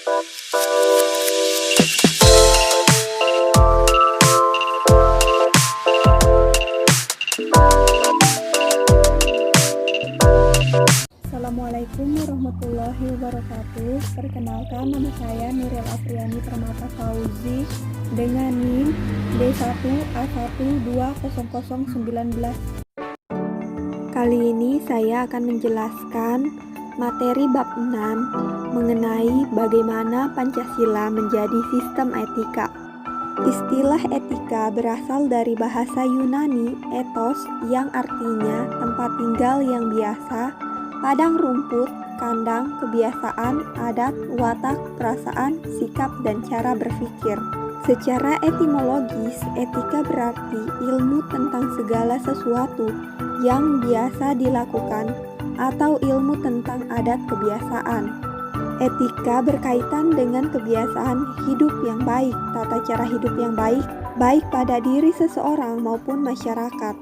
Assalamualaikum warahmatullahi wabarakatuh. Perkenalkan, nama saya Nuril Afriani Permata Fauzi dengan NIM D1A1200019. Kali ini saya akan menjelaskan materi bab 6 mengenai bagaimana Pancasila menjadi sistem etika. Istilah etika berasal dari bahasa Yunani ethos yang artinya tempat tinggal yang biasa, padang rumput, kandang, kebiasaan, adat, watak, perasaan, sikap, dan cara berpikir. Secara etimologis, etika berarti ilmu tentang segala sesuatu yang biasa dilakukan atau ilmu tentang adat kebiasaan. Etika berkaitan dengan kebiasaan hidup yang baik, tata cara hidup yang baik, baik pada diri seseorang maupun masyarakat.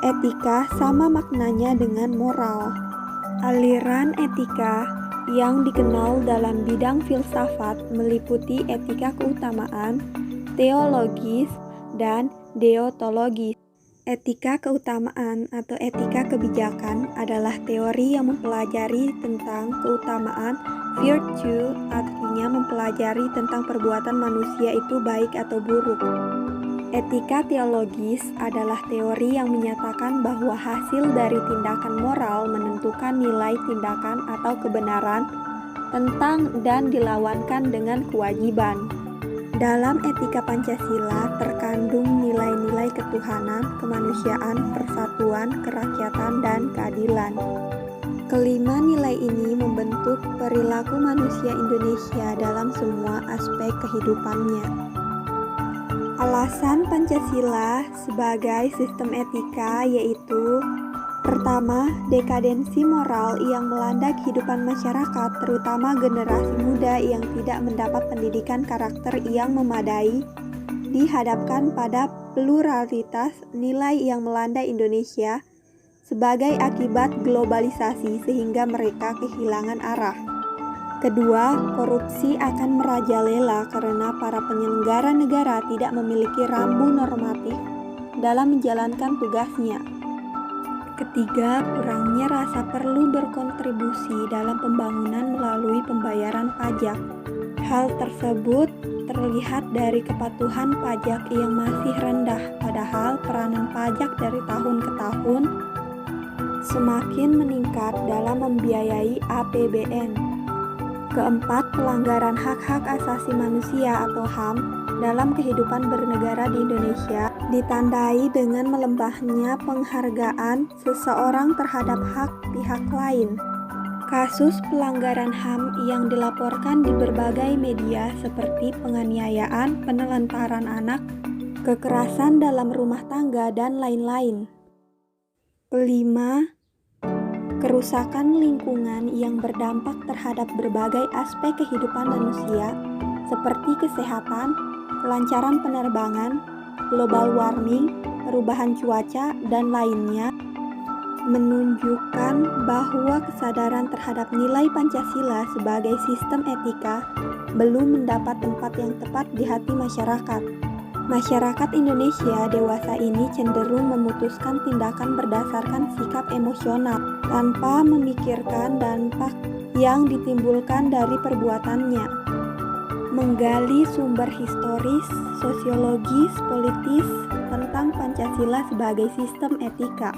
Etika sama maknanya dengan moral. Aliran etika yang dikenal dalam bidang filsafat meliputi etika keutamaan, teologis, dan deontologis. Etika keutamaan atau etika kebijakan adalah teori yang mempelajari tentang keutamaan, virtue artinya mempelajari tentang perbuatan manusia itu baik atau buruk. Etika teologis adalah teori yang menyatakan bahwa hasil dari tindakan moral menentukan nilai tindakan atau kebenaran tentang dan dilawankan dengan kewajiban. Dalam etika Pancasila terkandung nilai-nilai ketuhanan, kemanusiaan, persatuan, kerakyatan, dan keadilan. Kelima nilai ini membentuk perilaku manusia Indonesia dalam semua aspek kehidupannya. Alasan Pancasila sebagai sistem etika yaitu: pertama, dekadensi moral yang melanda kehidupan masyarakat, terutama generasi muda yang tidak mendapat pendidikan karakter yang memadai, dihadapkan pada pluralitas nilai yang melanda Indonesia sebagai akibat globalisasi sehingga mereka kehilangan arah. Kedua, korupsi akan merajalela karena para penyelenggara negara tidak memiliki rambu normatif dalam menjalankan tugasnya. Ketiga, kurangnya rasa perlu berkontribusi dalam pembangunan melalui pembayaran pajak. Hal tersebut terlihat dari kepatuhan pajak yang masih rendah, padahal peranan pajak dari tahun ke tahun semakin meningkat dalam membiayai APBN. Keempat, pelanggaran hak-hak asasi manusia atau HAM dalam kehidupan bernegara di Indonesia ditandai dengan melembahnya penghargaan seseorang terhadap hak pihak lain. Kasus pelanggaran HAM yang dilaporkan di berbagai media seperti penganiayaan, penelantaran anak, kekerasan dalam rumah tangga, dan lain-lain. Kelima, kerusakan lingkungan yang berdampak terhadap berbagai aspek kehidupan manusia seperti kesehatan, kelancaran penerbangan, global warming, perubahan cuaca, dan lainnya, menunjukkan bahwa kesadaran terhadap nilai Pancasila sebagai sistem etika belum mendapat tempat yang tepat di hati masyarakat. Masyarakat Indonesia dewasa ini cenderung memutuskan tindakan berdasarkan sikap emosional tanpa memikirkan dampak yang ditimbulkan dari perbuatannya. Menggali sumber historis, sosiologis, politis tentang Pancasila sebagai sistem etika.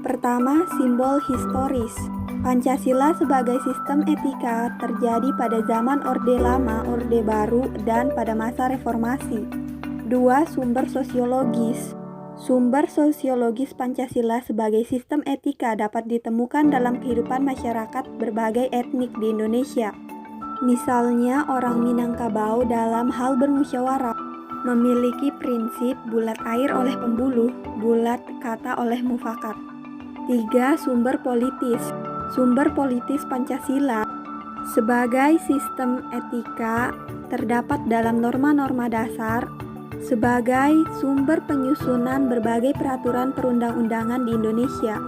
Pertama, simbol historis. Pancasila sebagai sistem etika terjadi pada zaman Orde Lama, Orde Baru, dan pada masa reformasi. Dua, sumber sosiologis. Sumber sosiologis Pancasila sebagai sistem etika dapat ditemukan dalam kehidupan masyarakat berbagai etnik di Indonesia. Misalnya orang Minangkabau dalam hal bermusyawarah memiliki prinsip bulat air oleh pembuluh, bulat kata oleh mufakat. Tiga, sumber politis. Sumber politis Pancasila sebagai sistem etika terdapat dalam norma-norma dasar sebagai sumber penyusunan berbagai peraturan perundang-undangan di Indonesia.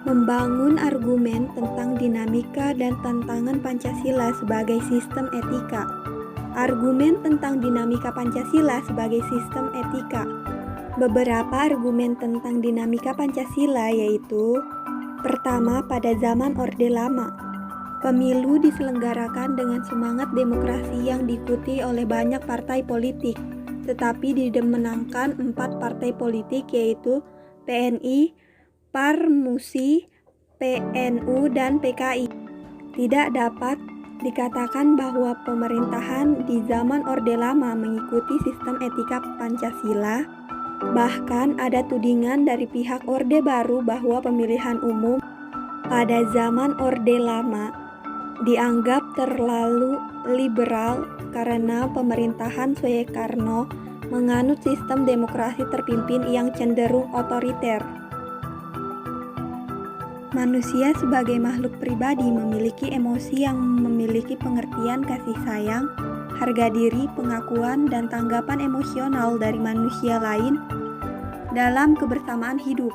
Membangun argumen tentang dinamika dan tantangan Pancasila sebagai sistem etika. Argumen tentang dinamika Pancasila sebagai sistem etika. Beberapa argumen tentang dinamika Pancasila yaitu: pertama, pada zaman Orde Lama, pemilu diselenggarakan dengan semangat demokrasi yang diikuti oleh banyak partai politik, tetapi dimenangkan 4 partai politik yaitu PNI, Parmusi, PNU, dan PKI. Tidak dapat dikatakan bahwa pemerintahan di zaman Orde Lama mengikuti sistem etika Pancasila. Bahkan ada tudingan dari pihak Orde Baru bahwa pemilihan umum pada zaman Orde Lama dianggap terlalu liberal karena pemerintahan Soekarno menganut sistem demokrasi terpimpin yang cenderung otoriter. Manusia sebagai makhluk pribadi memiliki emosi yang memiliki pengertian kasih sayang, harga diri, pengakuan, dan tanggapan emosional dari manusia lain dalam kebersamaan hidup.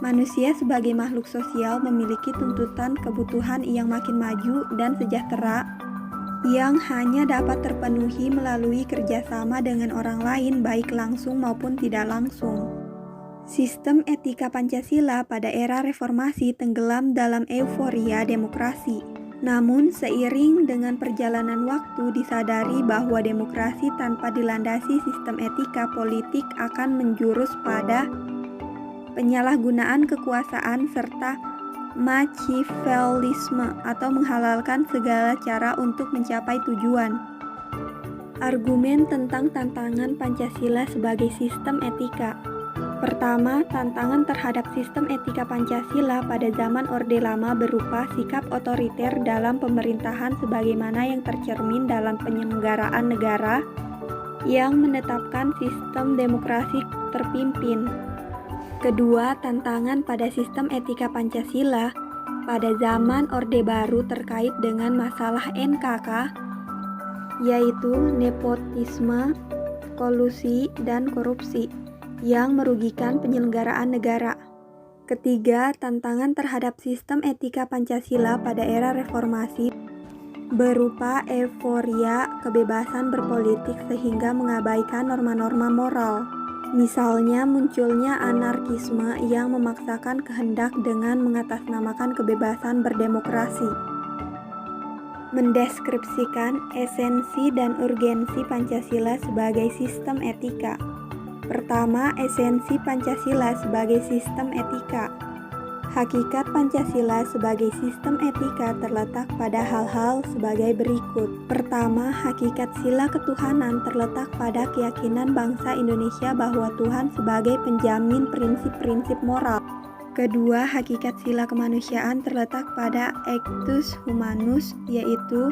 Manusia sebagai makhluk sosial memiliki tuntutan kebutuhan yang makin maju dan sejahtera yang hanya dapat terpenuhi melalui kerjasama dengan orang lain baik langsung maupun tidak langsung. Sistem etika Pancasila pada era reformasi tenggelam dalam euforia demokrasi. Namun seiring dengan perjalanan waktu disadari bahwa demokrasi tanpa dilandasi sistem etika politik akan menjurus pada penyalahgunaan kekuasaan serta Machiavellisme atau menghalalkan segala cara untuk mencapai tujuan. Argumen tentang tantangan Pancasila sebagai sistem etika. Pertama, tantangan terhadap sistem etika Pancasila pada zaman Orde Lama berupa sikap otoriter dalam pemerintahan sebagaimana yang tercermin dalam penyelenggaraan negara yang menetapkan sistem demokrasi terpimpin. Kedua, tantangan pada sistem etika Pancasila pada zaman Orde Baru terkait dengan masalah NKK, yaitu nepotisme, kolusi, dan korupsi yang merugikan penyelenggaraan negara. Ketiga, tantangan terhadap sistem etika Pancasila pada era reformasi berupa euforia kebebasan berpolitik sehingga mengabaikan norma-norma moral. Misalnya munculnya anarkisme yang memaksakan kehendak dengan mengatasnamakan kebebasan berdemokrasi. Mendeskripsikan esensi dan urgensi Pancasila sebagai sistem etika. Pertama, esensi Pancasila sebagai sistem etika. Hakikat Pancasila sebagai sistem etika terletak pada hal-hal sebagai berikut. Pertama, hakikat sila ketuhanan terletak pada keyakinan bangsa Indonesia bahwa Tuhan sebagai penjamin prinsip-prinsip moral. Kedua, hakikat sila kemanusiaan terletak pada actus humanus, yaitu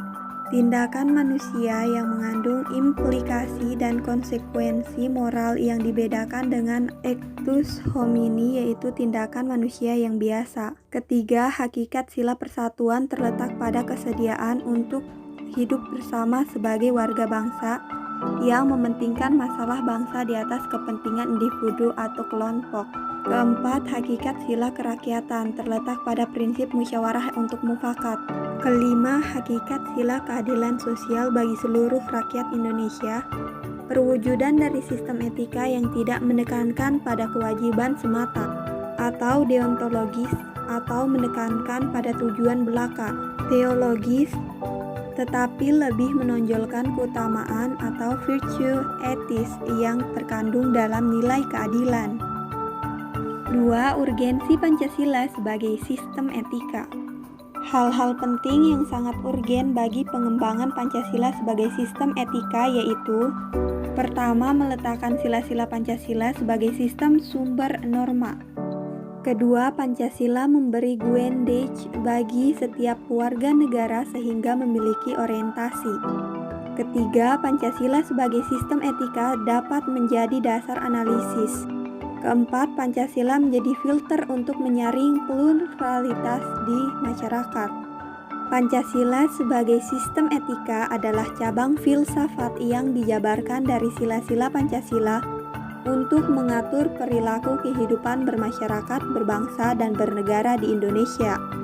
tindakan manusia yang mengandung implikasi dan konsekuensi moral yang dibedakan dengan actus homini, yaitu tindakan manusia yang biasa. Ketiga, hakikat sila persatuan terletak pada kesediaan untuk hidup bersama sebagai warga bangsa yang mementingkan masalah bangsa di atas kepentingan individu atau kelompok. Keempat, hakikat sila kerakyatan terletak pada prinsip musyawarah untuk mufakat. Kelima, hakikat sila keadilan sosial bagi seluruh rakyat Indonesia, perwujudan dari sistem etika yang tidak menekankan pada kewajiban semata atau deontologis atau menekankan pada tujuan belaka teologis, tetapi lebih menonjolkan keutamaan atau virtue etis yang terkandung dalam nilai keadilan. 2. Urgensi Pancasila sebagai sistem etika. Hal-hal penting yang sangat urgen bagi pengembangan Pancasila sebagai sistem etika yaitu: pertama, meletakkan sila-sila Pancasila sebagai sistem sumber norma. Kedua, Pancasila memberi guidance bagi setiap warga negara sehingga memiliki orientasi. Ketiga, Pancasila sebagai sistem etika dapat menjadi dasar analisis. Keempat, Pancasila menjadi filter untuk menyaring pluralitas di masyarakat. Pancasila sebagai sistem etika adalah cabang filsafat yang dijabarkan dari sila-sila Pancasila untuk mengatur perilaku kehidupan bermasyarakat, berbangsa, dan bernegara di Indonesia.